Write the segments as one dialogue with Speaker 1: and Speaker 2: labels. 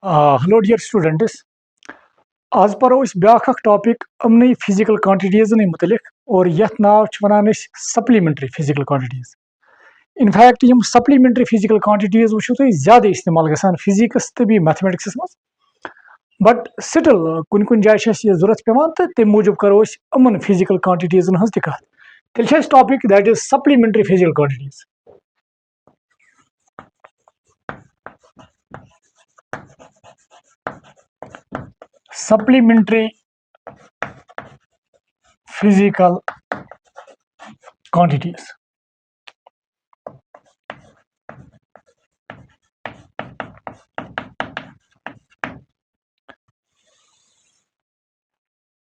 Speaker 1: Hello dear students. आज पढ़ो ब्याख topic अमन physical क्वांटिटीजन मुतलिक और यथ नाव वन सप्लीमेंट्री फिजिकल क्वांटिटीज। इनफैक्ट यम सप्लीमेंट्री फिजिकल क्वांटिटीज वो तुम ज्यादा इस्तेमाल गसान फिजिक्स तो भी मैथमेटिक्स मज, बट स्टिल कुन कुन जाय जरूरत पेवान तो तम मूजूब करो अमन फिजिकल क्वांटिटीजन हज तह कत। तेल topic that is supplementary physical quantities. Supplementary physical quantities.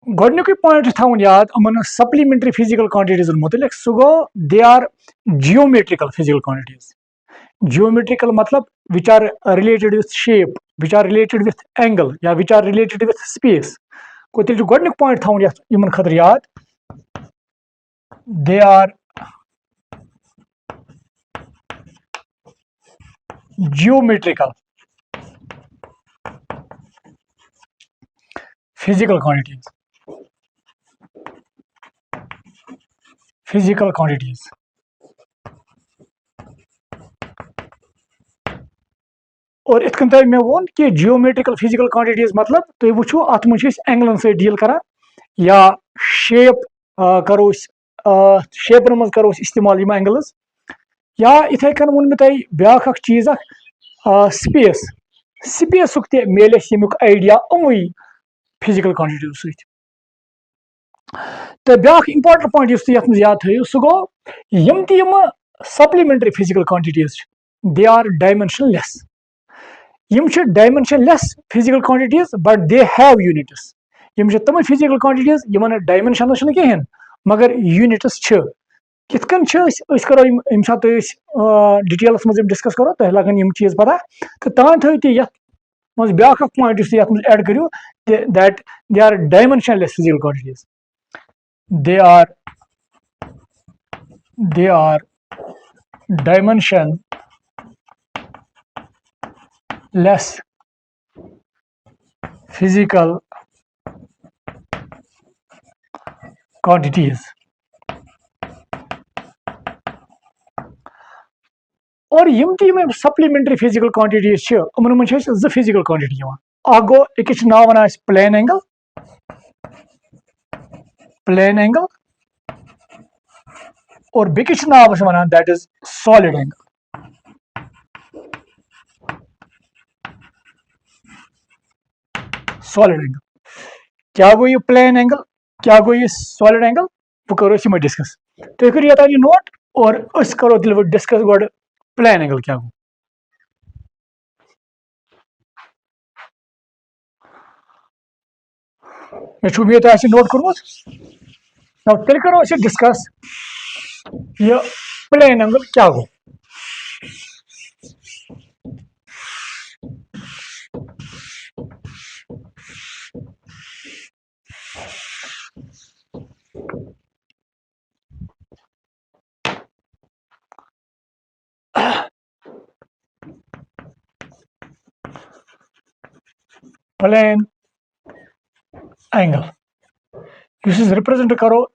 Speaker 1: गोडनुक पॉइंट थवन याद अमन सप्लीमेंट्री फिजिकल क्वांटिटीज मुतलिक सह गो they are geometrical physical quantities. Geometrical मतलब which are related with shape, which are related with angle या which are related with space. को तेल गोडनुक पॉइंट थवन यमन खतर याद, they are geometrical physical quantities. Physical quantities और इत कन मे वो कि जियोमेट्रिकल फिजिकल क्वांटिटीज मतलब तुम वो अत मुझ एंगलन से डील करा या शेप करो शेपन मज करो इस्तेमाल एंगल्स या इथे कन वो तुम ब्या चीज स्पेस स्पेस मेले यमुक आइडिया अमुई फिजिकल क्वांटिटीज सत। तो ब्या इंपॉर्टेंट पॉइंट तुम याद थो सह गो यम तम supplementary physical quantities they are dimensionless. यम dimensionless physical quantities but they have units. यम तम फिजिकल क्वांटिटीज यमन डायमेंशन कहें मगर यूनिट्स कित कन करो यम सात डिटेल्स मज डिस्कस करो तह लगन यम चीज पता। तो तान थो तुम ब्या पॉइंट ऐड करो that they are dimensionless physical quantities. they are dimension less physical quantities। और यम तम सप्लीमेंट्री फिजिकल क्वांटिटीज उमन मज जो फिजिकल क्वांटिटी गो अकिस नाव वन प्लेन एंगल, प्लेन एंगल और बेकिस नाव वन that is solid angle. Solid angle क्या गो ये प्लेन एंगल, क्या गो ये सॉलिड एंगल, वो करो यम डिस्कस। तुम करो ये नोट और करो तेल डिस्कस गो प्लेन एंगल क्या गो। मे उम्मीद नोट कोर्मुत। तेल करो डिस्कस ये प्लेन एंगल क्या गो। प्लेन एंगल रिप्रेजेंट करो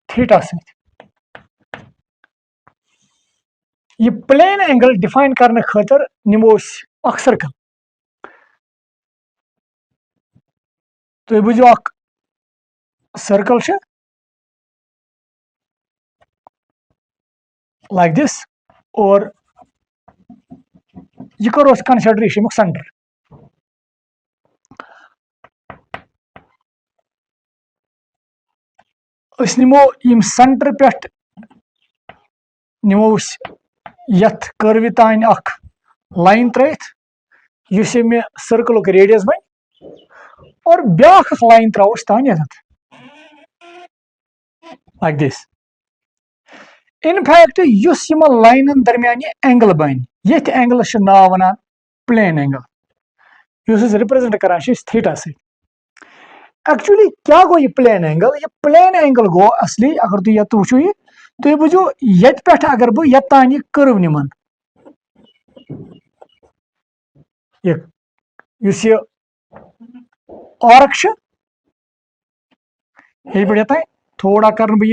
Speaker 1: थीटा से। ये प्लेन एंगल डिफाइन करने खतर निमो सर्कल। तो बुझो सर्कल लाइक दिस और यह करो कंसिडर यमुक सेंटर। निमो यम सेंटर पे निमो यथ कर्व तान लाइन त्रित युस मे सर्कल रेडियस बन और ब्या लाइन त्रोस तान लाइक दिस। इनफैक्ट युस यमन लाइन दरमियान एंगल बन ये एंगल नाव वन प्लेन एंगल युस रिप्रेजेंट करान थीटा से। एक्चुअली क्या गो ये प्लेन एंगल गो असली अगर तुम ये वो तुम बुझो ये पे अगर बह ये तान कर्व निमन ये आर्क ये पे ये थोड़ा कर बह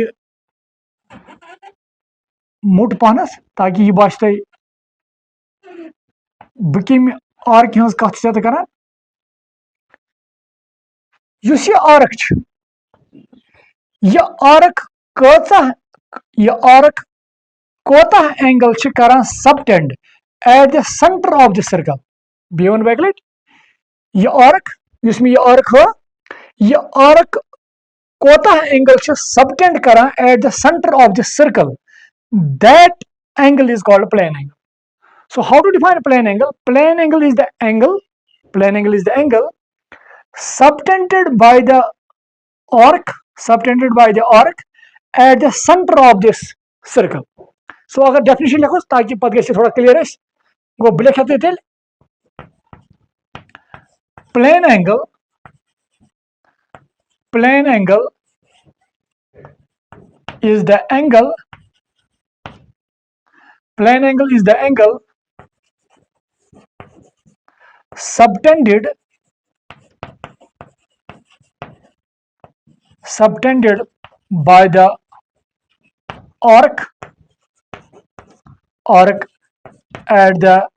Speaker 1: मोट पहनस ताकि यह बास तुम बह कम आर्क हज कत कर आर्क यह आर्क यह आर्क कोता एंगल कर subtended at the centre of the circle बे वन बैक लट यह आर्क यह आर्क हो यह आर्क कोता एंगल सबटेंड कर at the centre of the circle that angle is called plane angle. So how to define plane angle? Plane angle is the angle subtended by the arc at the center of this circle. So अगर definition लिखो ताकि पता गए थोड़ा clear गो बह लिख तेल plane angle is the angle subtended by the arc at the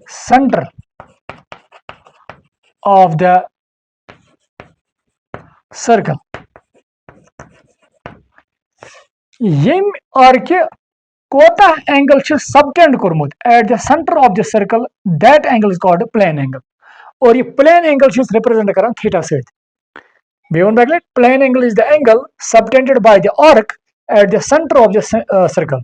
Speaker 1: center of the circle. यम आर्क कोता एंगल सबटेंड कोर्मुत at the centre of the circle that angle is called plane angle और ये plane angle represent कर theta सत plane angle is the angle subtended by the arc at the centre of the circle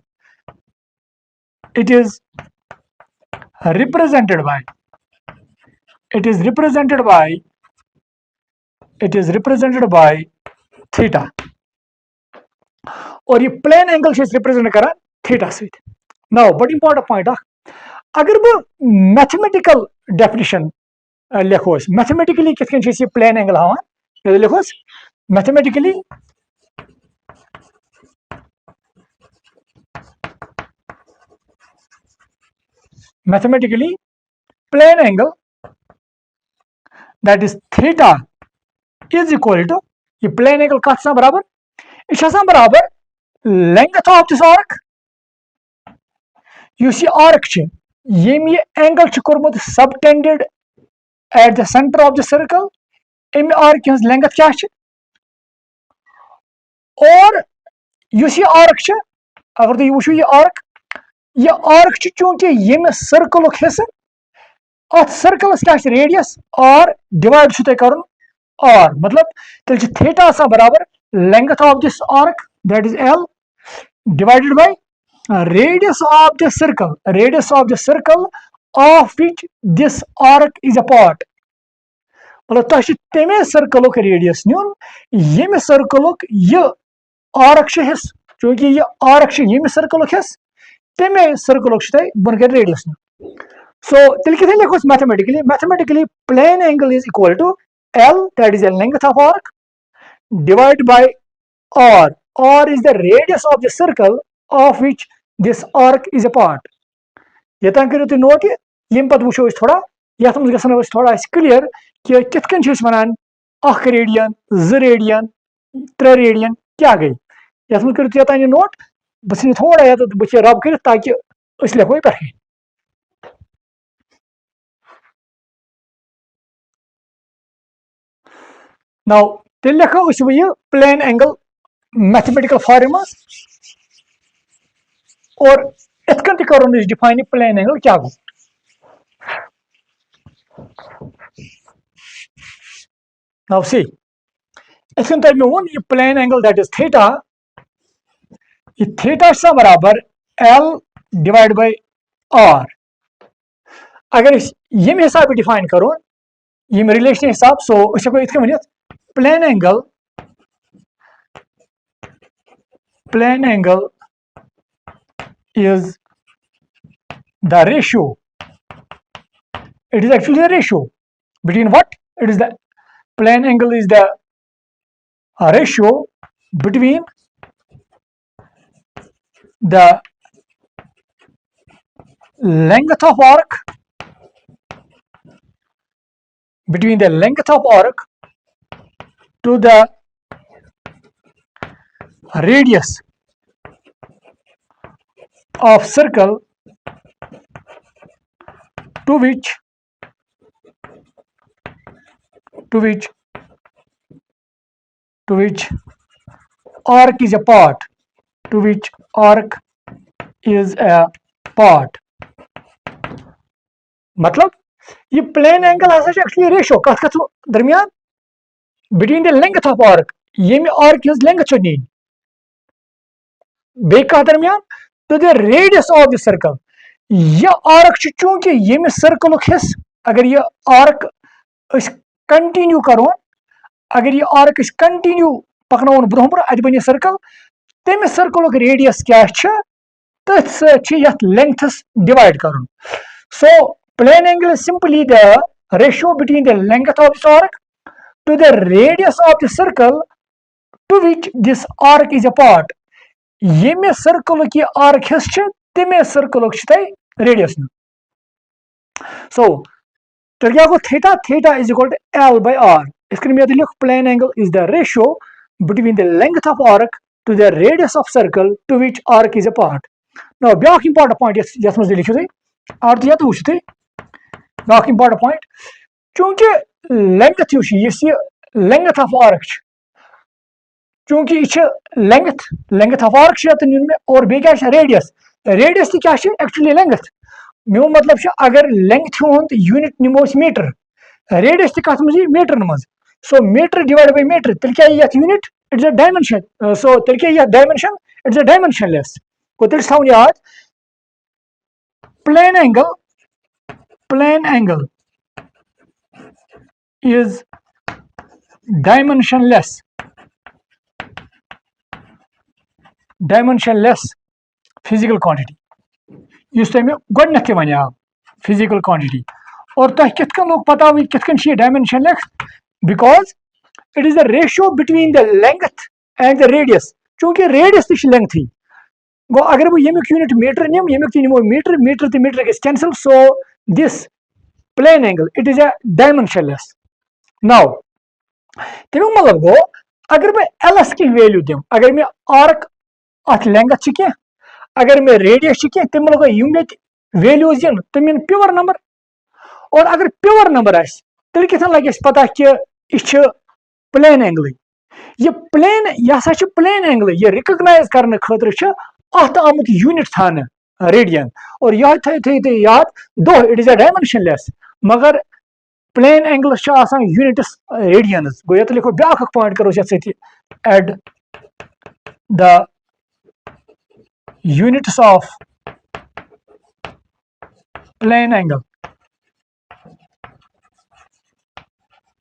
Speaker 1: it is represented by theta और ये plane angle represent कर theta सत now बड़ important point अगर बह mathematical definition लिखो मैथमेटिकली कित प्लेन एंगल हावान लिखो mathematically plane angle that is theta is equal to ये plane angle कत बराबर यह बराबर length of this arc यह arc यम यह angle कोर्मुत subtended at the center of the circle अमि arc हज length क्या और यह arc अगर तुम वो यह arc चूंकि यम सर्कल हिस्स अत सर्कलस क्या रेडियस आर डिवाइड कर आर मतलब तेल थीटा बराबर length of this arc that is L divided by radius of the circle of which this arc is a part मतलब तुम तमे सर्कल रेडियस नुन यम सर्कल यह आर्क हिस्स चूंकि यह आर्क यम सर्कल हिस्स तमे सर्कल बन कर रेडियस नुन so tel kithe likhos mathematically plane angle is equal to L that is the length of arc divided by r is the radius of the circle of which this arc is a part यतान करियो तुम note यम पत वुचो थोड़ा यथ मज गसन थोड़ा clear कि कित कन वनान 1 रेडियन 2 रेडियन 3 रेडियन क्या गई यथ मज करियो यतान नोट बस थोड़ा ये बह रब कर ताकि लिखो पे Now, तेल लिखो वह प्लेन एंगल मैथमेटिकल फॉर्म और इत कन करो डिफाइन प्लेन एंगल क्या गो Now see इत कन तुम वो ये plane angle that is theta ये थीटा बराबर L डिवाइड बाय R अगर यम हिसाब डिफाइन करो यम रिलेशन हिसाब सो इत one plane angle is the ratio it is actually the ratio between what it is the plane angle is the ratio between the length of arc between the length of arc to the radius of circle to which to which to which arc is a part to which arc is a part. मतलब ये plane angle actually ratio कथ दरमियान between the length of arc yemi arc is length नी बे कथ दरमियान to the radius of the circle यह arc चूंकि यमि circle हिस्स अगर यह arc कंटिन्यू करो अगर यह arc कंटिन्यू पकन ब्रोह ब्रोह अत बन सर्कल तमिस सर्कल रेडियस क्या तथ सत लेंथस डिवाइड कर. सो plane angle is simply the ratio between the length of this arc to the radius of the circle to which this arc is a part. Yeme circle की arc हिस्स तमे circle radius. So तो क्या गो theta, theta is equal to L by R. इसके लिए लिख plane angle is the ratio between the length of arc to the radius of circle to which arc is a part. Now back important point yes मज लिखियो और तो वुचु back important point चूंकि length ये length of arc चूंकि यह length of arc नुन और बे रेडियस रेडियस क्या एक्चुअली लेंथ मो मतलब अगर लेंथ हूं यूनिट निमो मीटर रेडियस कत मज मीटर मज. सो मीटर डिवाइड बाय मीटर तेल क्या यूनिट इट्स अ डायमेंशन. सो तेल क्या डायमेंशन इट्स अ डायमेंशनलेस गो तेल थवन याद plane angle is dimensionless physical quantity. इस टाइम गोडनथ वन physical quantity और तह कित कन लोग पता हुई कित कन dimensionless because it is the ratio between the length and the radius. चूंकि radius तह length ही गो अगर बह यमुक यूनिट मीटर निम यमुक निमो मीटर मीटर तो मीटर गस cancel. So this plane angle it is a dimensionless. Now तमिक मतलब गो अगर मैं एलएस की वैल्यू दिम अगर मैं आर्क अथ लेंथ क्या अगर मैं रेडियस क्या तम मतलब यम वैल्यूज दिन तम प्योर नंबर और अगर प्योर नंबर तेल कितन लगे पता कि यह प्लेन एंगल यह प्लेन यह प्लेन एंगल यह रिकग्नाइज करने खतर अत आमुत यूनिट थान रेडियन और यह थो याद दो इट इज अ डायमेंशनलेस मगर प्लेन एंगल यूनिट्स रेडियंस गो ये लिखो ब्याक पॉइंट करो add the units of plane angle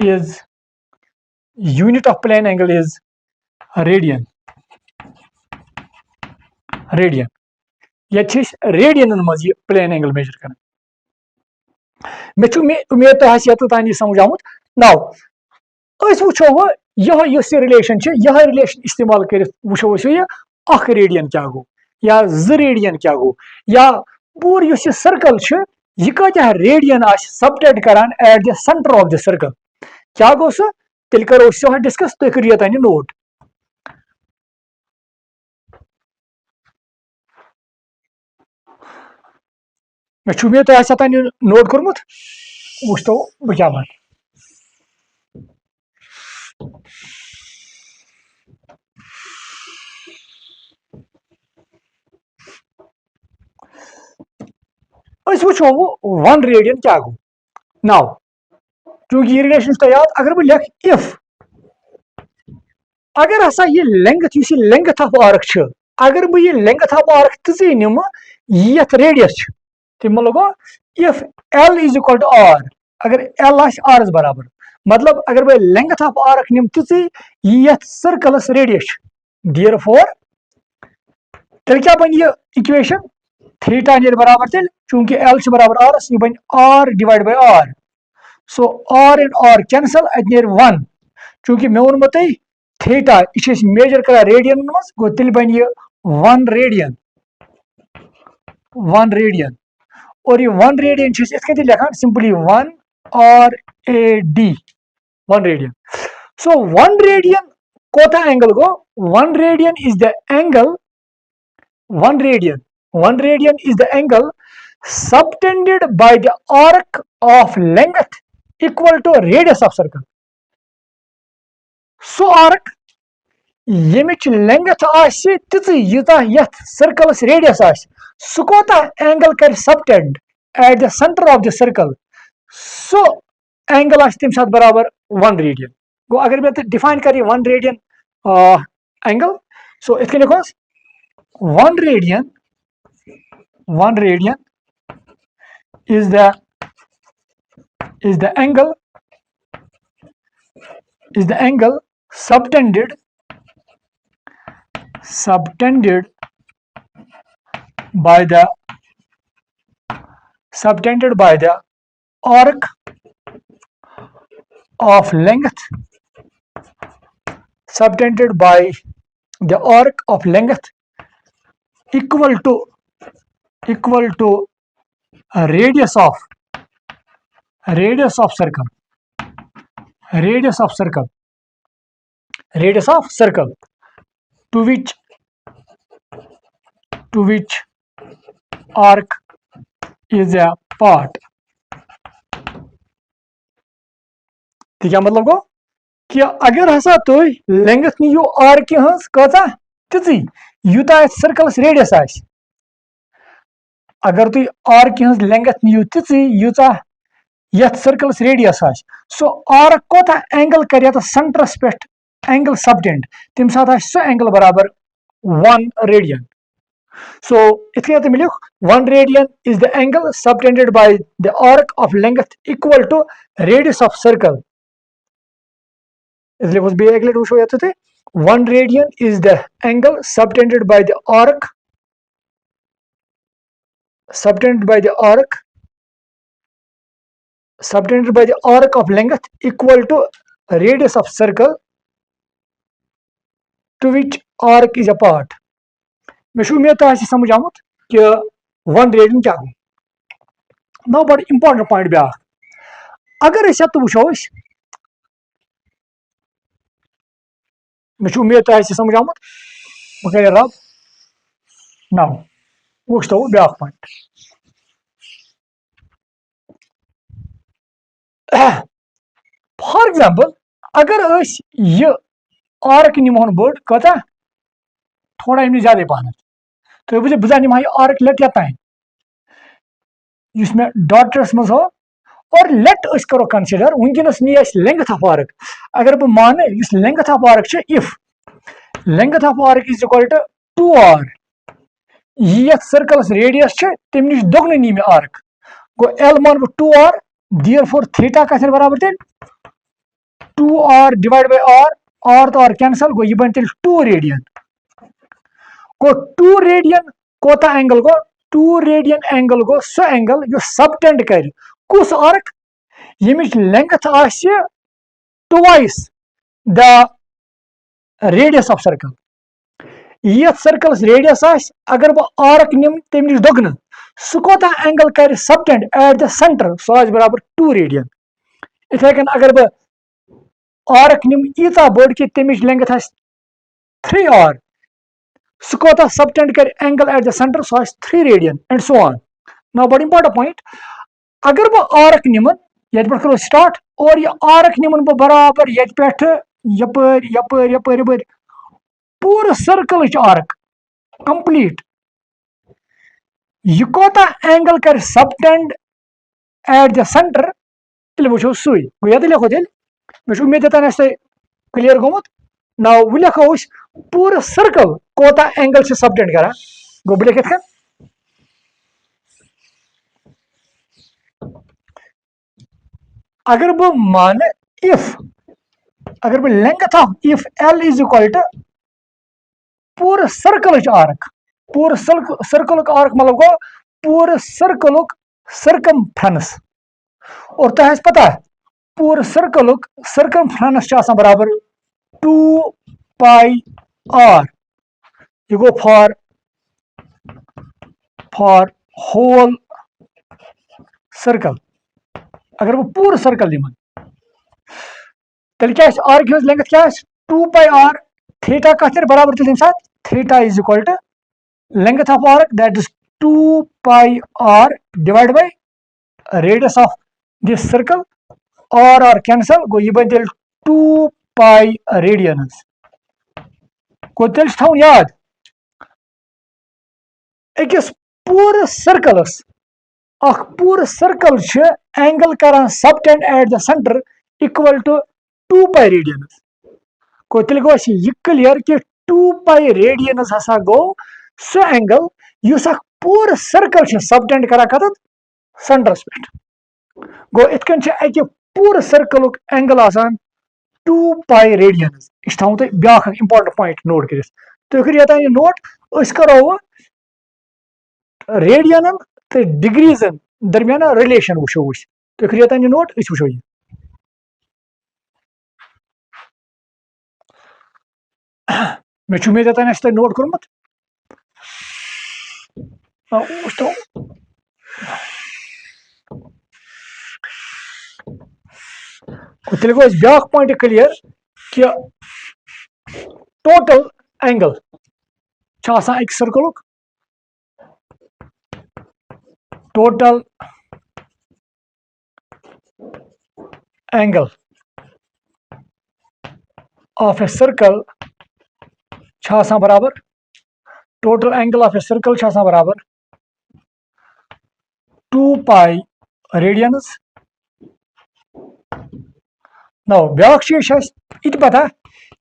Speaker 1: is unit of plane angle is radian. Radian. ये रेडियन मज प्लेन एंगल मेजर कर मे उम्मीद तो तान समझ आमुत. नाउ वो यह रिलेशन यह रिलेशन इस्तेमाल कर वो यह रेडियन क्या गो या रेडियन क्या गो या पूर सर्कल यह कत्या रेडियन सबटेंड करान eight the centre of the circle क्या गो सह तेल करो डिस्कस तुम करो ये तान नोट. मे उम्मीद तुम नोट कोर्मुत वो बह क्या बन. वो 1 रेडियन क्या गो. नाउ चूंकि ये रिलेशन तो याद अगर बह लिख इफ अगर हसा ये लेंथ ऑफ आर्क अगर बह ये लेंथ ऑफ आर्क तीजे निम ये रेडियस तम मतलब if L is equal to R अगर एल आर बराबर मतलब अगर बह लेंथ ऑफ आर्क निम तीजे ये सर्कलस रेडियस देयरफॉर तेल क्या बन ये इक्वेशन थीटा नीर बराबर तेल चूंकि एल बराबर आर यह बन R divide by R. So R and R cancel अत नीर 1 चूंकि मे वो तुम थीटा यह मेजर कर रेडियन मज गो तेल बन यह 1 रेडियन और ये 1 रेडियन इथ कन लिखान simply 1 RAD 1 radian. So 1 radian kota angle go 1 radian is the angle 1 radian is the angle subtended by the arc of length equal to radius of circle. So arc yemich length आशि तिथि युता यथ circle's radius आशि सु कोता angle कर subtend at the center of the circle. So angle आशि तम साथ बराबर 1 radian. गो अगर मैं define करी 1 radian angle, so इतके लिखो 1 radian is the angle subtended by the arc of length equal to radius of circle to which arc is a part. तो क्या मतलब गो कि अगर हसा तो लेंथ नीयू आर्क हंस कचा तिथि यूता सर्कलस रेडियस आस अगर तुम आर्क हंस लेंथ नीयू तिथि यूता यथ सर्कलस रेडियस आस सो आर्क कोता एंगल कर सेंटरस पे एंगल सबटेंड तम साथ सो एंगल बराबर 1 radian. So इतने तुम लिख 1 radian is the angle subtended by the arc of length equal to radius of circle. इसलिए उस बे एक लेट उशो याते थे 1 radian is the angle subtended by the arc of length equal to radius of circle to which arc is a part. मैं उम्मीद तो समझ आमुत कि 1 radian क्या गो ना बड़ इंपॉर्टेंट पॉइंट ब्या अगर अस वो मैं उम्मीद तो समझ आमुत बह कर रब ना वो ब्या पॉइंट फॉर एग्जाम्पल अगर यह आर्क निमोन बोर्ड कता थोड़ा इमन ज्यादा पहन तो बजा निमा यह आर्क लेट यतान में डॉटर्स मज हो और लेट करो कंसिडर वनकस नी लेंथ ऑफ आर्क अगर बह मान length of arc if length of arc is equal to 2r यह सर्कलस रेडियस तम नश दोगुन नी मे आर्क गो एल मान बह 2r देयरफॉर थीटा कथन बराबर तेल 2r डिवाइड बाय r तो r कैंसल गो यह बन तेल 2 radian गो 2 radian कोता एंगल गो 2 radian एंगल गो सो एंगल जो सबटेंड कर कुस आर्क यमिच लेंथ आसि twice the radius of circle यथ सर्कलस रेडियस आस अगर बह आर्क निम तम नश दोगुन सह कोता एंगल कर subtended at the centre so आज बराबर 2 radian. इथे कन अगर बह आर्क निम ईता बोर्ड कि तमिच लेंथ आस 3r सह कोता सबटेंड कर angle eight the centre so आज 3 radian and so on. Now बड़ इंपॉर्टेंट पॉइंट अगर बह आर्क निमन ये पे करो स्टार्ट और यह आर्क निमन बह बराबर ये पे यपर यपर यपर यपर पूरा सर्कल आर्क कंप्लीट यह कोता एंगल कर सबटेंड एट द सेंटर तेल वो सुई गो ये लिखो तेल मे उम्मीद तन क्लियर गोमुत. नाउ वो लिखो पूरा सर्कल कोता एंगल से सबटेंड करा गो बह लिख अगर बह मान इफ अगर बह length of if L is equal to पूरा सर्कल आर्क आर्क मतलब गो पूरा सर्कल सर्कमफ्रेंस और तुम पता है पूरा सर्कल सर्कमफ्रेंस बराबर 2πr यह गो फॉर होल सर्कल अगर बह पूर सर्कल दिमन तेल क्या आर्क हज लेंथ क्या 2 pi r थीटा कत बराबर तेल तम सात theta is equal to length of arc that is 2 pi r divide by radius of this circle r cancel गो यह बन तेल 2 pi रेडियन गो तेल थवन याद अकिस पूर सर्कलस पूर सर्कल एंगल करान subtend at the centre equal to 2 pi radian गो तेल गो यह क्लियर कि 2 pi रेडियन हसा गो सह एंगल युस पूर सर्कल सबटेंड करा कत सेंटरस पे गो इतकन अकि पूर सर्कल एंगल आसान 2 pi रेडियन यह थो तुम ब्या इंपॉर्टेंट पॉइंट नोट कर तुम करो योतान यह नोट करो रेडियन तो डिग्रीजन दरमियान रिलेशन वो तुम करो योतान यह नोट वो यह मे उम्मीद योतान तुम नोट कोर्मुत तो तेल गो ब्या पॉइंट क्लियर कि टोटल एंगल एक circle total angle of a circle बराबर total angle of a circle बराबर 2 pi रेडियनस नो ब्या चीज यह पता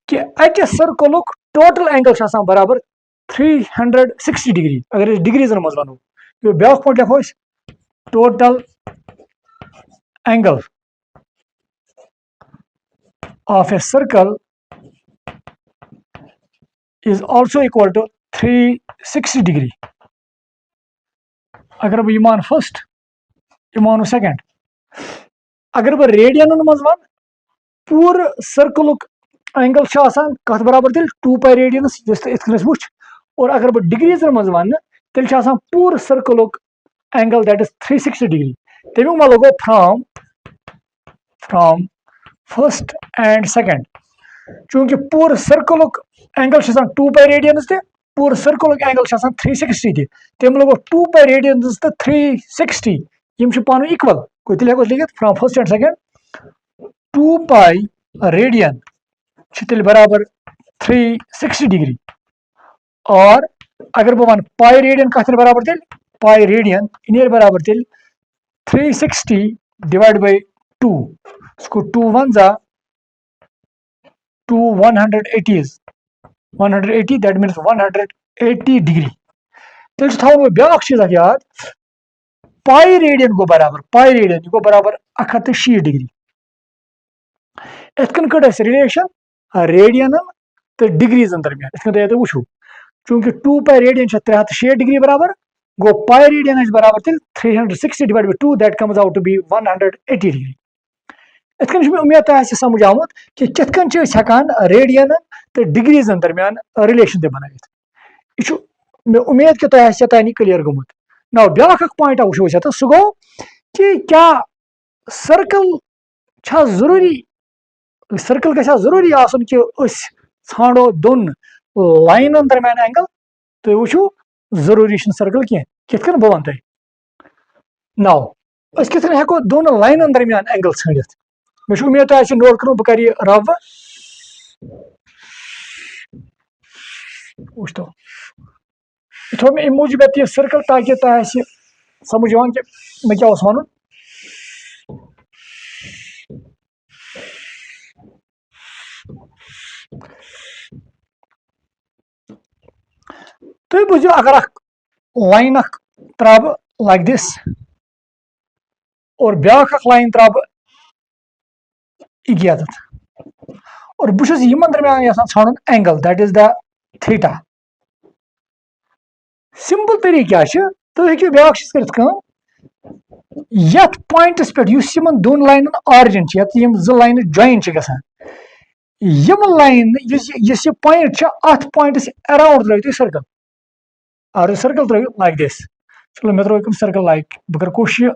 Speaker 1: कि अकिस सर्कल टोटल एंगल बराबर 360 डिग्री अगर डिग्रीजन मज वो ब्या पॉइंट लिखो total angle of a circle is also equal to 360 degree अगर बह मान फर्स्ट यह मानो सेकंड अगर बह रेडियन मज वन पूर सर्कल एंगल कत बराबर तेल 2 pi रेडियनस इतन वो और अगर बह डिग्रीजन मज वन तेल पूर circle angle that is 360 degree तमिक मतलब गो फ्रॉम फर्स्ट एंड सेकंड चूंकि पूर सर्कल एंगल 2 pi रेडियनस पूर सर्कल एंगल 360 तम लोग 2 pi रेडियनस तो 360 यम पान इक्वल गो तेल लिखित from first and second 2 pi radian तेल बराबर 360 डिग्री और अगर बह वन पाई रेडियन कत बराबर तेल पाई रेडियन इन बराबर तेल 360 डिवाइड बाय 2 इसको 2 वन जा 2 180 दैट मीन्स 180 डिग्री तेल थो ब्या चीज याद पाई रेडियन गो बराबर 160 डिग्री इतकन कट रिलेशन रेडियन तो डिग्रीजन दरमियान इतकन वो चूंकि 2 pi रेडियन 360 डिग्री बराबर गो पाई रेडियन बराबर तेल 360 divide by 2 that comes out to be 180 degree इतकन मे उम्मीद तुम समझ आमुत कि कितकन हेकान रेडियन तो डिग्रीजन दरमियान रिलेशन ते बनाइथ यह मे उम्मीद कि तुम योतान क्लियर गोमुत ना ब्या पॉइंट वो सह गो कि क्या सर्कल जरूरी सर्कल जरूरी आसन कि ाणो दोन लाइन दरमियान एंगल तुम वो जरूरी सर्कल कह कितकन बह वन तुम नाउ कितन हेको दोन लाइन दरमियान एंगल ाणित मे उम्मीद तुम नोट कर बह कर रब वो तो थो मे अम मूजूब ये सर्कल ताकि तुम समझ कि मे क्या वन तुम बुझो अगर लाइन त्र लाइक दिस और ब्या लाइन त्र ये और बहुत दरमियान ाणुन angle that is the theta simple तरीक क्या तुम हेको ब्या कर पॉइंटस पे दोन लाइन ऑरिजिन जो लाइन जॉइन गम लाइन इस पॉइंट अत पॉइंटस अराउंड त्रो सर्कल और सर्कल त्रो लाइक दिस चलो मे त्रो सर्कल लाइक बह कर कोशिश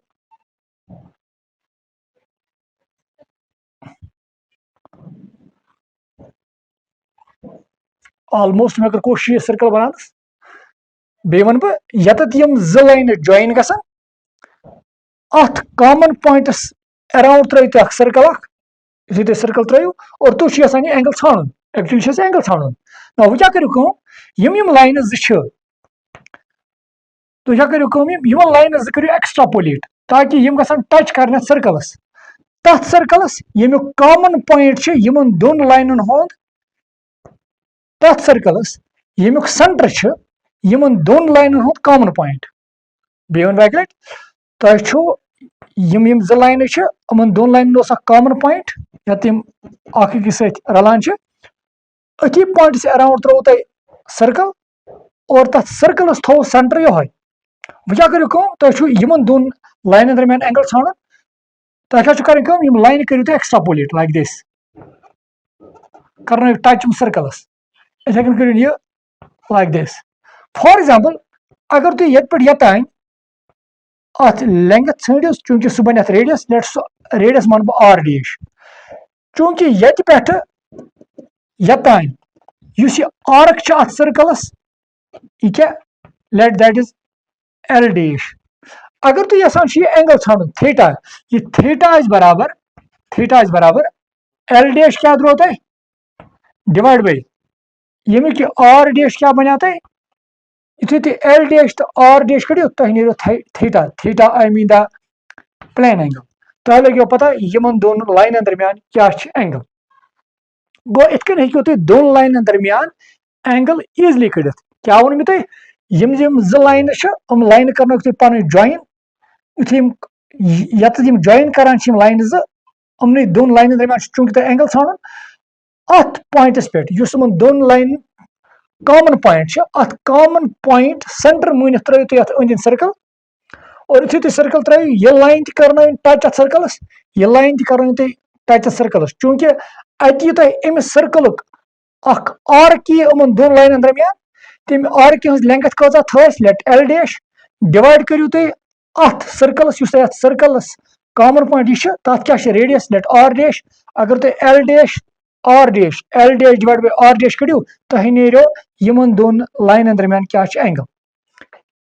Speaker 1: ऑलमोस्ट मे कर कोशिश ये सर्कल बनान बे वन बह यतत यम ज लाइन जॉइन गसन अथ कॉमन पॉइंट्स अराउंड त्रो सर्कल यु तुम सर्कल त्रो और तुम यहां यह एंगल ाणुन एक्चुअली एंगल ाणुन ना वो क्या करू यम लाइन तुम क्या करू यम लाइन करू एक्स्ट्रापोलेट ताकि यम गसन टच कर सर्कलस तथ सर्कलस यमुक कॉमन पॉइंट यमन दोन लाइनन हुंद तथ सर्कलस यमुक सेंटर यमन दोन लाइनन हुंद कॉमन पॉइंट बे वन बैक लट तुम यम ज लाइन यमन दोन लाइनन कॉमन पॉइंट या तम अकिस रलान अथी पॉइंट अराउंड त्रो तुम सर्कल और तथ सर्कलस थो सेंटर यो वो क्या करू तुम यमन दोन लाइन दरमियान एंगल ाणुन तुम क्या कर लाइन करू तुम एक्स्ट्रापोलेट लाइक दिस कर टच सर्कलस इथे कन करू यह लाइक दिस फॉर एग्जांपल अगर तुम ये पे यतान अत लेंथ ढूंढो चूंकि सह बन रेडियस रेडियस मान बह आर डैश चूंकि ये पे यतान इस आर्क अत सर्कलस यह क्या let that is L dash अगर तुम यहां एंगल ाणुन थीटा यह थीटा बराबर एल डैश क्या द्रो तुम डिवाइड बाई यमुक आर डैश क्या बना तुम यु तुम एल डैश तो आर डैश कड़ो तुम नीरो theta theta I mean the plane angle तुम लगे पता यमन दोन लाइन दरमियान क्या एंगल गो इतकन हेको तुम दोन लाइन दरमियान एंगल ईजली कड़ क्या वोन तुम यम ज लाइन हम लाइन कर तुम पन जॉइन यत जॉइन करान लाइन जमन दोन लाइन दरमियान चूंकि तुम एंगल ाणुन अत पॉइंटस पे यमन दोन लाइन कॉमन पॉइंट अत कॉमन पॉइंट सेंटर मूनित त्रो तुम अंद सर्कल और यु तुम सर्कल त्रो यह लाइन कर टच अत सर्कलस यह लाइन कर तुम टच अत सर्कलस चूंकि अत यह तुम अमिस सर्कल आर्क यमन दोन लाइन दरमियान तम आर्क लेंथ कजा थस लेट एल डैश डिवाइड करू तुम अत सर्कलस सर्कलस कॉमन पॉइंट यह तथ क्या रेडियस लेट आर डैश अगर तुम L dash divide by R dash कड़ो तुम नीरो यमन दोन लाइन दरमियान क्या एंगल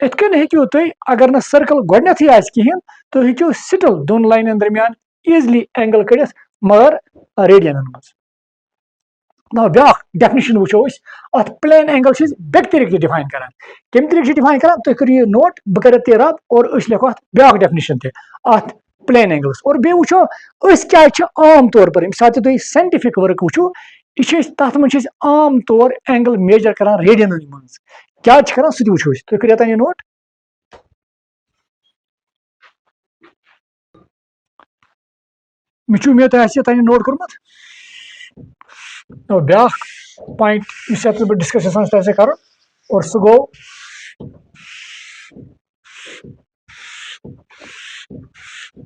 Speaker 1: इतकन हेको तुम अगर न सर्कल गोडनथी कहें तुम हेको स्टिल दोन लाइन दरमियान ईजली एंगल कड़ मगर रेडियन मज ना ब्या डेफिनेशन वो अत प्लेन एंगल बेक तरीके डिफाइन करान कम तरीके डिफाइन करान तुम करो नोट बह कर रब और लिखो अत ब्या डेफिनेशन अत प्लेन एंगल्स और बे वो क्या आम तौर पर सात तुम साइंटिफिक वर्क वो यह तथ मज आम तौर एंगल मेजर करान रेडियन मज क्या करान सह वो तुम करो ये नोट मे उम्मीद तुम नोट कोर्मुत ब्या पॉइंट बह डिस्कस तुम कर और सह गो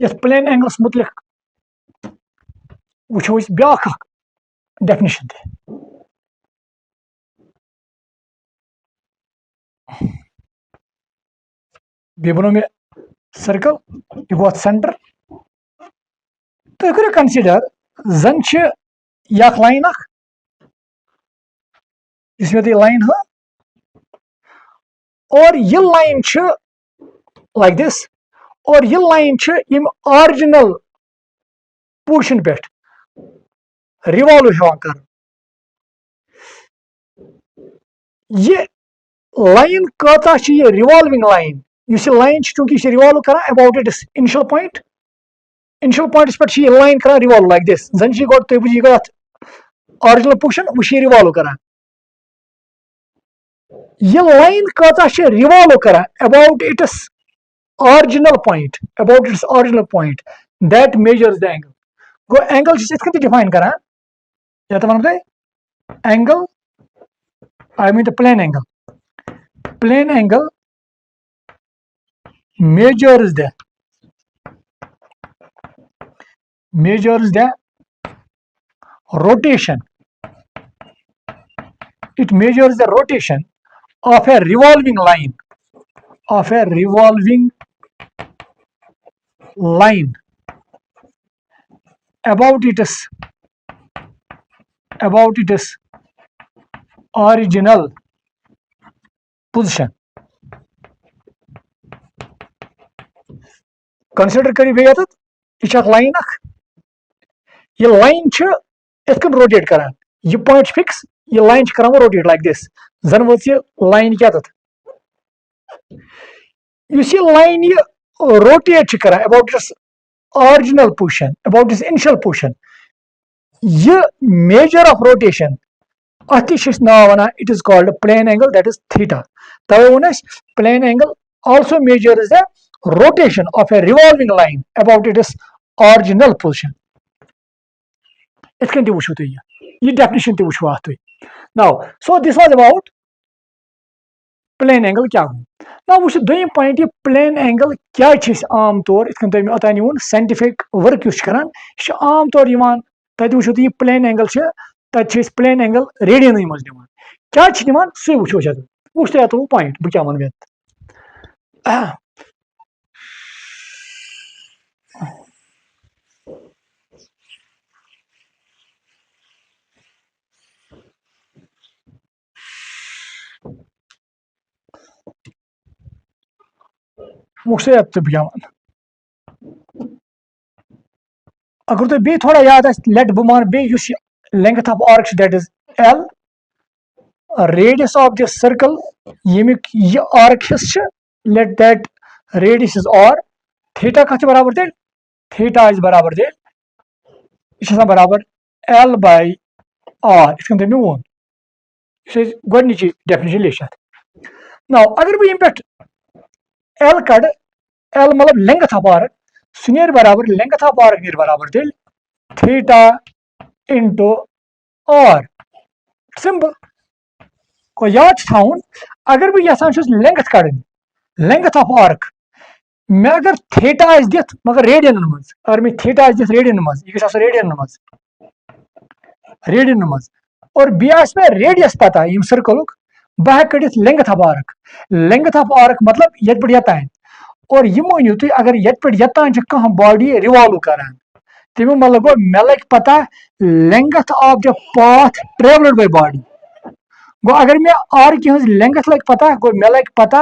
Speaker 1: ये प्लेन एंगल्स मुतलिक वो ब्या डेफिनेशन बे बनो मे सर्कल यह गो सेंटर तुम करो कंसिडर जन यह लाइन इस मे लाइन हो और यह लाइन लाइक दिस और यह लाइन यम ऑरिजिनल पोजिशन पे रिवॉल्व कर यह लाइन कता यह रिवॉल्विंग लाइन इस लाइन चूंकि यह रिवॉल्व कर अबाउट इट्स इनिशियल पॉइंट पे यह लाइन कर रिवॉल्व लाइक दिस जन गो तुम बुझी गो ऑरिजिनल पोजिशन वो रिवॉल्व कर यह लाइन कता रिवॉल्व कर about its original point that measures the angle गो एंगल इतन डिफाइन कर या तो वन angle I mean the plane angle measures the rotation. It measures the rotation of a revolving line about its original position. Consider करी बे यत यह line यह लाइन इतकन रोटेट करान यह पॉइंट फिक्स यह लाइन करान रोटेट लाइक दिस जन वो लाइन क्या इस लाइन यह रोटेट करान about it's original position, about its initial position. यह measure of rotation it is called plane angle, that is theta. Plane angle also measures the rotation of a revolving line about its original position. This definition. Now, so this was about plane angle. Now, we should do point plane angle क्या आम तौर scientific work आम तौर तब plane angle तब plane angle radian मज क्या सही वो वो point बह क्या वन अगर तुम बे थोड़ा याद लेट बह मान बे length of arc that is L, radius of this circle यमिक यह आर्क हिस्स let that radius is R, theta कत बराबर तेल थीटा इज बराबर तेल यह बराबर L by R इत मे वोन गोडनिची डेफिनेशन लिखित. नाउ अगर बह पे L कड़ L मतलब लेंथ ऑफ आर्क सह बराबर लेंथ ऑफ आर्क बराबर तेल थीटा इंटू R. सिंपल को याद थवन अगर बह यहां लेंथ कड़ लेंथ ऑफ आर्क मे अगर थीटा दिथ मगर रेडियन मज अगर मे थीटा दिथ रेडियन मज यह रेडियन मज और मे रेडियस पता यम सर्कल बह कड़ित लेंथ ऑफ आर्क मतलब ये पे यतान और यह मानियो तुम अगर ये पे यतान कह बॉडी रिवॉल्व करान तमिक मतलब गो मे लग पता length of the path travelled by body गो अगर मे आर्क लेंथ लग पता गो मे लग पता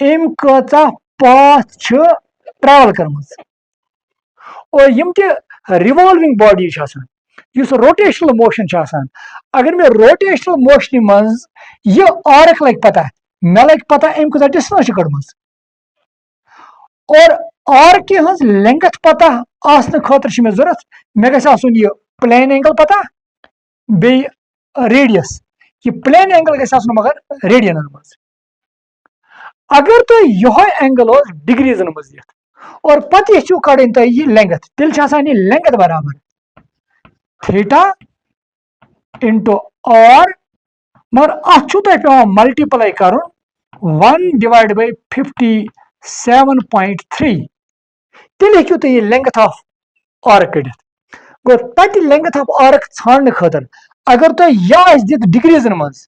Speaker 1: अम कचा पाथ ट्रेवल कर्म और यम रिवॉल्विंग बॉडी रोटेशनल मोशन अगर मे रोटेशनल मोशन मज यह आर्क लग पता मे लग पता अम कचा डिस्टेंस कड़म और आर्क लेंथ पता आसन खतर मे जरूरत मे गन यह प्लेन एंगल पता बे रेडियस यह प्लेन एंगल गन मगर रेडियन मज अगर तो यह एंगल डिग्रीजन मज दिख और पत यू कड़न तुम यह लेंथ तेल यह लेंथ बराबर थीटा इंटू R मगर अत पे मल्टीप्लाई कर 1 डिवाइड बाय 57.3 तेल हेकू तुम यह लेंथ ऑफ आर्क कड़ गो तत लेंथ ऑफ आर्क छान खतर अगर तो यह दित डिग्रीजन मज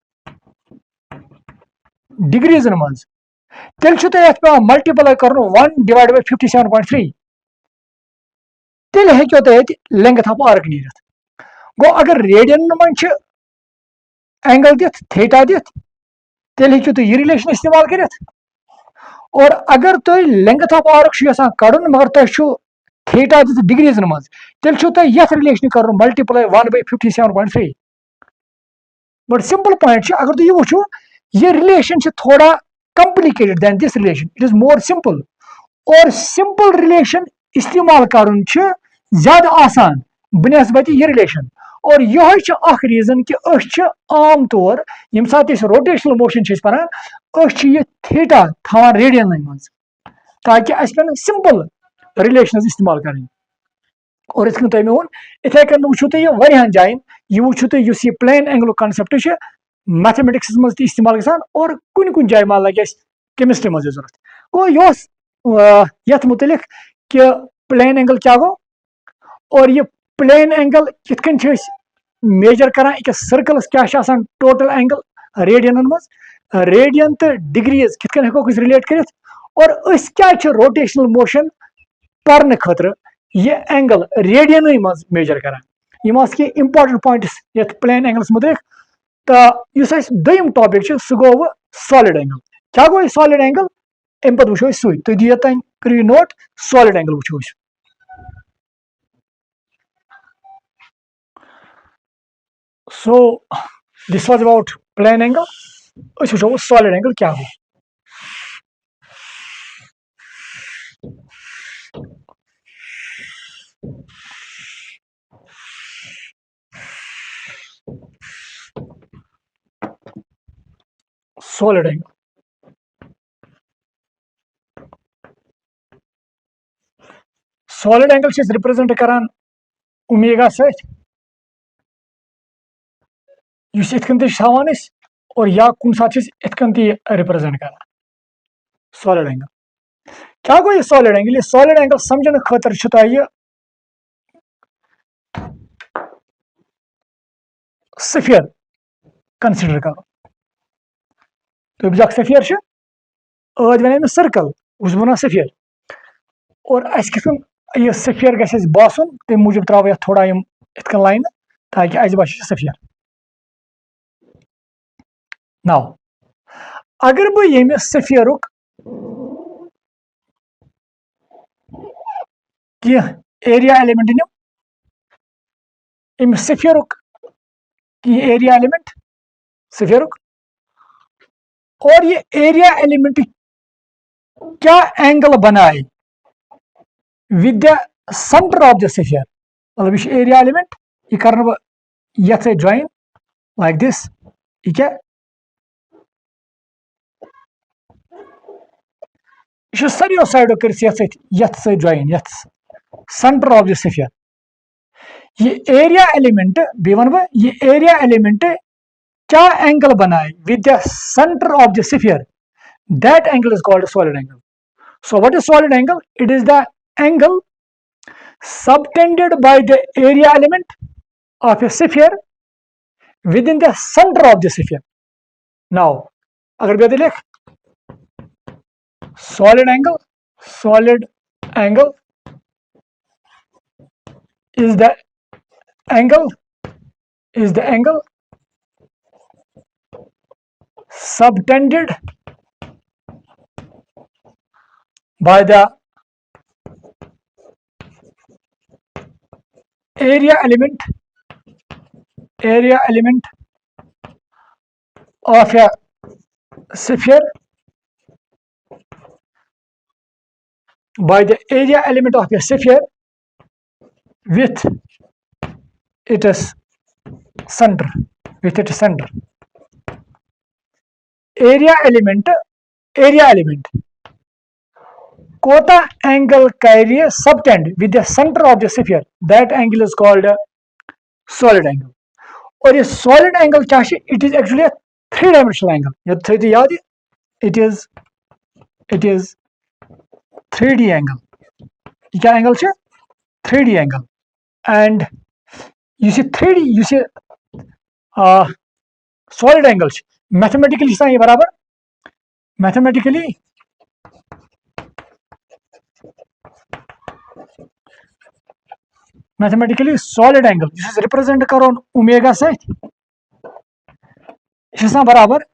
Speaker 1: तेल पे मल्टीप्लाई कर 1 डिवाइड बाय 57.3 तेल हेकू तुम लेंथ ऑफ आर्क नीरत गो अगर रेडियन मज एंगल दिथ थीटा दिथ तेल हेकू तुम यह रिलेशन इस्तेमाल कर और अगर तुम लेंथ ऑफ आर्क कड़न मगर तुम थीटा दिथ डिग्रीजन मज तेल तुम ये रिलेशन कर multiply 1 by 57.3 but simple point अगर तुम यह वो यह रिलेशन थोड़ा complicated than this relation it is more simple और सिंपल रिलेशन इस्तेमाल कर ज्यादा आसान बनस्बत यह रिलेशन और यह रीजन कि आम तौर यम सात रोटेशनल मोशन पान यह थीटा थवान रेडियन मज ताकि अस पे सिंपल रिलेशन इस्तेमाल कर और इस तुम वो इथे कन वो तुम वह जायन यह वो तुम प्लेन एंगल कॉन्सेप्ट मैथमेटिक्स मज इस्तेमाल ग और कुन कुन जाए मान लगे केमिस्ट्री मज जरूरत गो ये मुतलिक कि प्लेन एंगल क्या गो और यह प्लेन एंगल कितकन मेजर करान अकिस सर्कलस क्या टोटल एंगल रेडियन मज रेडियन तो डिग्रीज कितकन हेको रिलेट कर और क्या रोटेशनल मोशन पर खतर यह एंगल रेडियन मज मेजर करान यम इंपॉर्टेंट पॉइंट्स ये प्लेन एंगल्स मुतलिक तो दोम टॉपिक सह गो सॉलिड एंगल क्या गो सॉलिड एंगल अम पे वो सू तुम दियो तन करो नोट सॉलिड एंगल वो so this was about plane angle वो सॉलिड एंगल क्या गो solid angle. Solid angle is represented karan omega seth yus itkan te thawan is और या कुन साथ इतकन ती रिप्रेजेंट कर सॉलिड एंगल क्या गो ये सॉलिड एंगल समझने खतर तह सफियर कंसिडर करो तो बजाक सफियर वन सर्कल उस बना सफियर और ये सफियर गस बासन तम मूजूब त्रो थोड़ा इतकन लाइन ताकि अस बस सफियर नाउ अगर बह ये सफियर कह एरिया एलिमेंट निम अम सफियर कह एरिया एलिमेंट सफियर और ये एरिया एलिमेंट क्या एंगल बनाए with the centre of the sphere मतलब यह एरिया एलिमेंट यह कर ये ज्वाइन लाइक दिस यह क्या यह सारियों साइडों कर ज्वाइन ये सेंटर ऑफ द सफियर ये एरिया एलिमेंट बे वन बह ये एरिया एलिमेंट क्या एंगल बनाए with the centre of the sphere that angle is called solid angle so what is solid angle it is the angle subtended by the area element of a sphere within the center of the sphere. Now, अगर बेहतर लिख solid angle is the angle subtended by the area element of a sphere by the area element of a sphere with its center area element कोता angle कैरिए subtend with the centre of the sphere that angle is called solid angle और ये solid angle क्या it is actually three dimensional angle ये थी याद it is 3D angle ये क्या एंगल 3D एंगल एंड यह 3D यह सॉलिड एंगल मैथमेटिकली ये बराबर मैथमेटिकली सॉलिड एंगल रिप्रेजेंट करो ओमेगा सह बराबर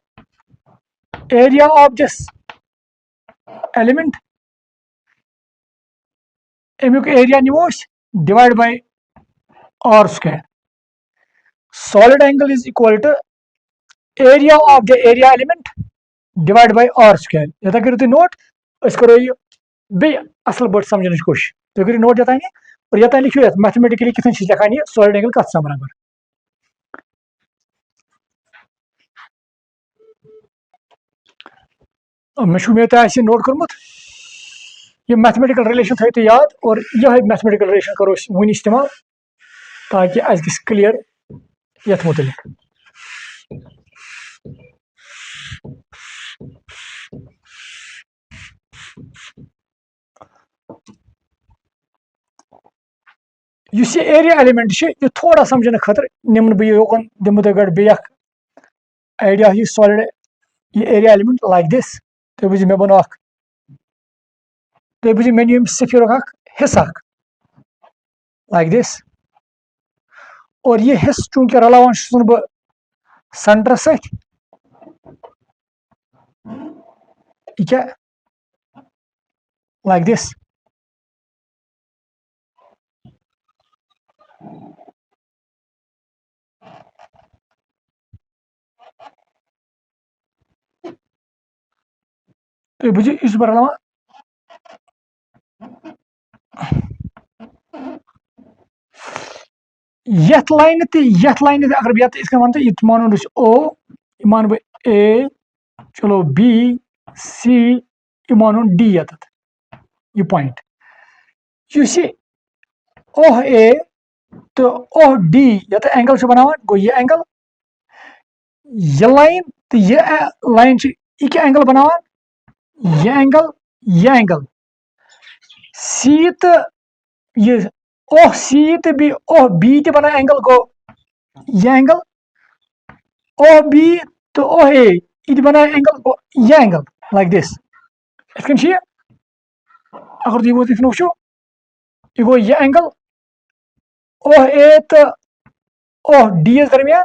Speaker 1: एरिया ऑफ दिस एलिमेंट अमुक एरिया निमो divide by are square solid angle is equal to area of the area element divide by are square ये करो तुम नोट करो यह बे असल पे समझने कोशिश तुम करो नोट ये और ये लिखो मैथमेटिकली कितन लिखान यह सॉलिड एंगल कत बराबर मे उम्मीद तुम नोट कर्मुत ये मैथमेटिकल रिलेशन थो तो याद और यह मैथमेटिकल रिलेशन करो वन इस्तेमाल ताकि अस गस क्लियर यथ मुतलिक इस एरिया एलिमेंट यह थोड़ा समझने खतर निम्न बह योकन दिम तुम गड बे आइडिया यह सॉलिड यह एरिया एलिमेंट लाइक दिस तुम बुझ मे बनो तुम बुझ मे नी सफियर हिस्सा लाइक दिस और यह हिस्स चूंकि रलावान बह सेंटर सत क्या like this. तो बुझे इस बार यथ लाइन अगर बह ये वन ये मान ओ ये मान बह ए चलो बी सी ये मान डी ये पॉइंट ओह ए तो ओह डी ये एंगल बनान गो ये एंगल ये लाइन तो ये लाइन यह क्या एंगल बनान ये एंगल सी तो ये ओह सी तो बी ओह बी तो बना एंगल गो ये एंगल ओह बी तो ओह ए ये बना एंगल गो ये एंगल लाइक दिस ये अगर तुम वो वो यह गो ये एंगल ओह ए तो ओह डी दरमियान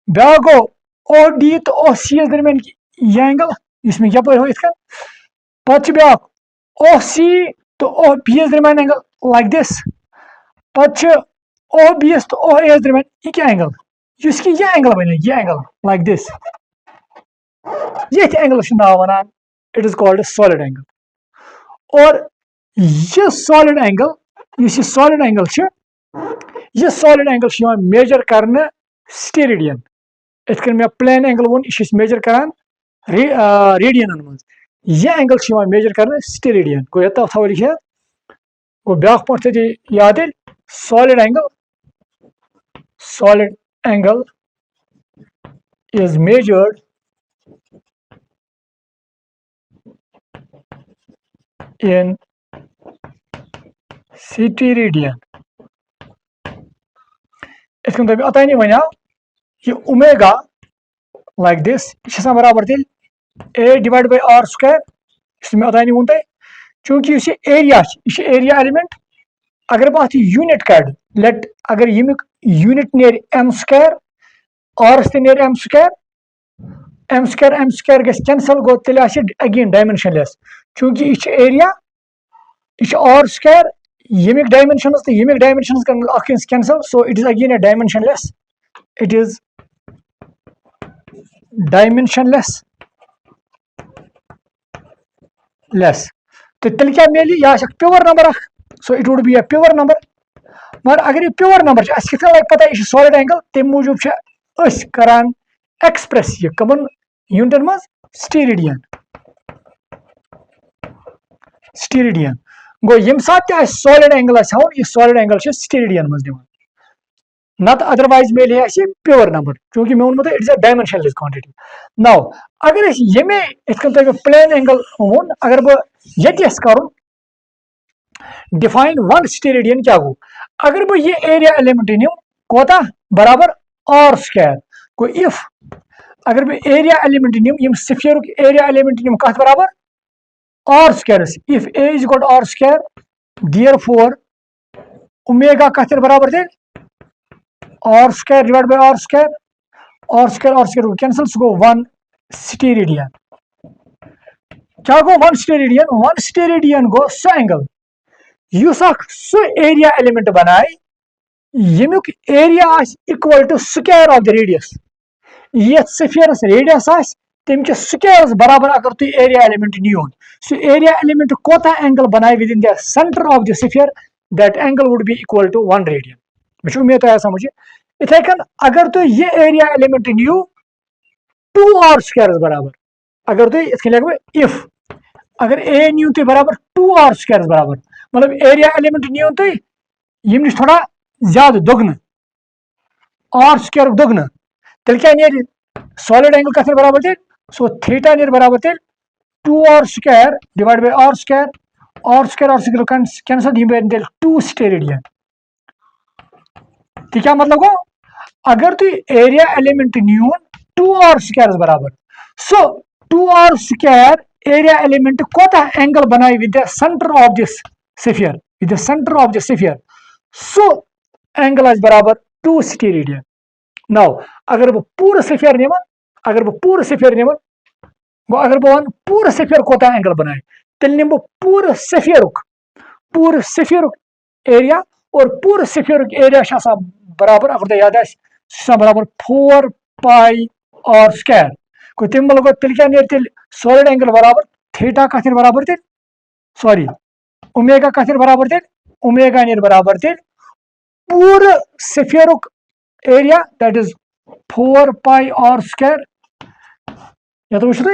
Speaker 1: ब्या गो ओह डी तो ओह सी दरमियान यह एंगल इस यप हो पे ब्या ओह सी तो ओह बी दरमियान एंगल लाइक दिस पे ओह बी तो ओह ए दरमियान यह क्या एंगल यह एंगल बन यह एंगल लाइक दिस ये एंगल नाव one it is called solid angle और यह सॉलिड एंगल सॉलिड एंगल यह सॉलिड एंगल मेजर करने स्टेरेडियन इत मैं प्लेन एंगल वो यह मेजर करान रेडियन मज यह एंगल मेजर करने स्टेरेडियन गो ये थो लिखित गो ब्या पे थे याद solid angle is measured in steradian. इसको तब अतनी वन ये ओमेगा लाइक दिस यह बराबर तेल ए डिवाइड बाय आर स्क्वायर इसमें अतनी वो तुम चूंकि यह एरिया एलिमेंट अगर बह यूनिट कड़ लेट अगर यमुक यूनिट नेर एम स्क्वायर आर नेर एम स्क्वायर गस कैंसल गो तेल अगेन डायमेंशनलेस चूंकि यह एरिया यह आर स्क्वायर यमिक डायमेंशंस तो यमिक डायमेंशंस कर cancel so it is again A dimensionless it is dimensionless तो तेल क्या मिली यह pure number so it would be a pure number मगर अगर यह प्योर नंबर लगे पता यह सॉलिड एंगल तम मूजूब करान एक्सप्रेस यह कमन यूनिटन मज स्टेरेडियन गो यम सात सॉलिड एंगल हाउन यह सॉलिड एंगल स्टेरेडियन मज दिवान नत अदरवाइज मिले प्योर नंबर चूंकि मे वो it is a dimensionless quantity now अगर ये तुम प्लेन एंगल वो अगर बह ये कर डिफाइन वन स्टेरेडियन क्या गो अगर बह ये एरिया एलिमेंट निम कोता बराबर आर स्क्वायर गो इफ अगर बह एरिया एलिमेंट निम स्फीयर एरिया एलिमेंट निम कत बराबर r square if a is equal to r square therefore omega कत बराबर तेल r square divide by are square cancel so गो वन स्टेरेडियन क्या गो वन स्टेरेडियन गो so angle so area element बनाए यमुक area equal to square of the radius ये स्फीयरस रेडियस तम के स्क्वायरस बराबर अगर तुम एरिया एलिमेंट नियोन सो एरिया एलिमेंट कोता एंगल बनाए with in the centre of the sphere that angle would be equal to 1 radian मे उम्मीद आया समझ इथे कन अगर तुम ये एरिया एलिमेंट नियो 2 आर स्क्वायरस बराबर अगर तुम इतने लिखो इफ अगर ए नियो तुम बराबर 2 आर स्क्वायरस बराबर मतलब एरिया एलिमेंट नियो तुम यम नश थोड़ा ज्यादा दोगुन आर स्क्वायर दोगुन तेल क्या नीर सॉलिड एंगल कत बराबर तेल सो थीटा नीर बराबर तेल 2 R square divide by are square cancel तेल 2 स्टेरेडियन तो क्या मतलब गो अगर तुम एरिया एलिमेंट नियोन 2 आर स्क्वायर बराबर so 2 R square area element कोता एंगल बनाए with the centre of this sphere so angle बराबर 2 स्टेरेडियन नौ अगर बह पूरे सफेयर निमन अगर बह पूरे सफेयर निमन गो अगर बह वन पूरे सफेयर कोता एंगल बनाए तेल निम बह पूरे सफेयर एरिया और पूरे सफेयर एरिया बराबर अगर तुम याद बराबर 4 पाई आर स्क्वायर गो तम गो तेल क्या नेर तेल सॉलिड एंगल बराबर थीटा कथ बराबर तेल सॉरी ओमेगा कथ बराबर तेल ओमेगा नेर बराबर तेल पूरे sphere area that is 4 pi R square या तो वो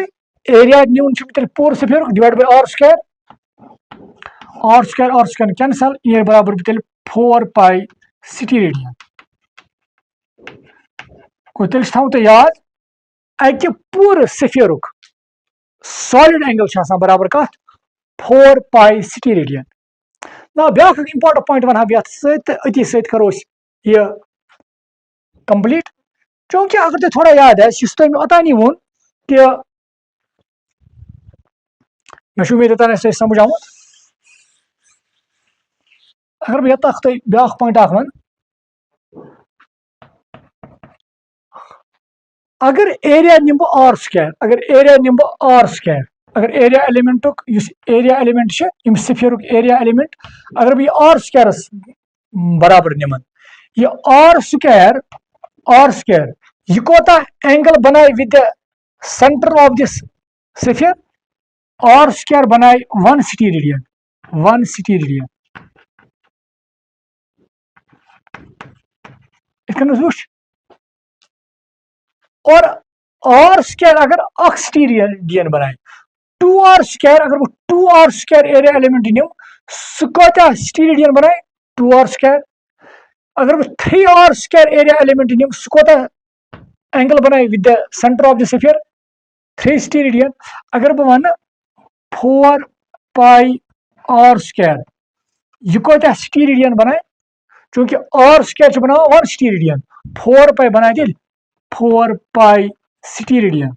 Speaker 1: एरिया न्यून तेल पूरे sphere divide by are square cancel ये बराबर तेल 4 पाई सिटी रेडियन गो तेल थो तो याद अकि पूरे सफेयर सॉलिड एंगल बराबर कथ 4 पाई सिटी रेडियन ना ब्या इंपॉर्टेंट पॉइंट वन ये अति सत करो ये कंप्लीट चूंकि अगर तुम थोड़ा याद है तुम ओतानी वोन कि मे उम्मीद तन समझ आमुत अगर बह यथ तुम ब्या पॉइंट वन अगर एरिया निम आर स्क्वायर अगर area element area element sphere area element अगर बह आर स्क्वायर बराबर निमन ये आर स्क्वायर यह कोता एंगल बनाए with the centre of this sphere R square बनाए 1 सिटी रेडियन वो और आर स्क्वायर अगर अख सिटी रेडियन बनाए 2 आर स्क्वायर अगर वो 2 आर स्क्वायर एरिया एलिमेंट निम सह सिटी रेडियन बनाए 2 आर स्क्वायर अगर वो 3 आर स्क्वायर एरिया एलिमेंट निम सह एंगल बनाए with the centre of the sphere 3 city radian अगर बह वन 4 पाई आर स्क्वायर यह कोता सिटी रेडियन बनाए चूंकि आर स्क्वायर बना 1 सिटी रेडियन 4 पाई बनाए तेल 4 पाई सिटी रेडियन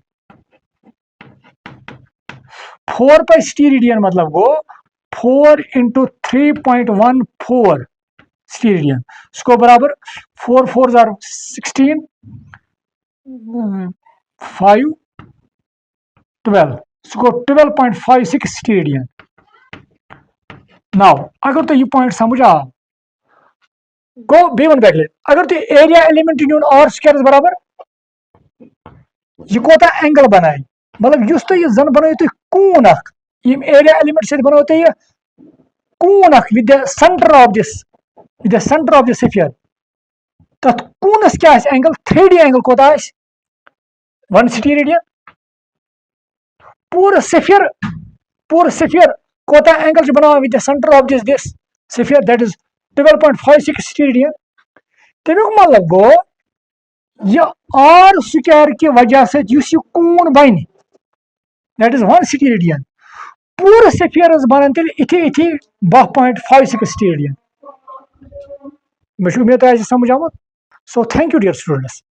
Speaker 1: 4 पाई सिटी रेडियन मतलब गो 4 into 3.14 सिटी रेडियन इसको बराबर 4 4 16 5 12 इसको 12.56 सिटी रेडियन नाउ अगर तो ये पॉइंट समझ आ गो बे वन बैक अगर तो एरिया एलिमेंट न्यून आर स्क्वायर बराबर यह कोता एंगल बनाए मतलब युस तो जन बनो तुम कून एरिया एलिमेंट से बनो तुम कून with the centre of the sphere तथ कूनस क्या एंगल 3D एंगल कोता 1 सिटी रेडियन पूरे सफियर कोता एंगल बना with the centre of this sphere that is 12.56 steradian तमिक मतलब गो यह आर स्क्वायर की वजह से कून बन दैट इज 1 सिटी रेडियन पूरे सफियर बन तेल इथे 12.56 सिटी रेडियन मे उम्मीद समझ आमुत so thank you dear students.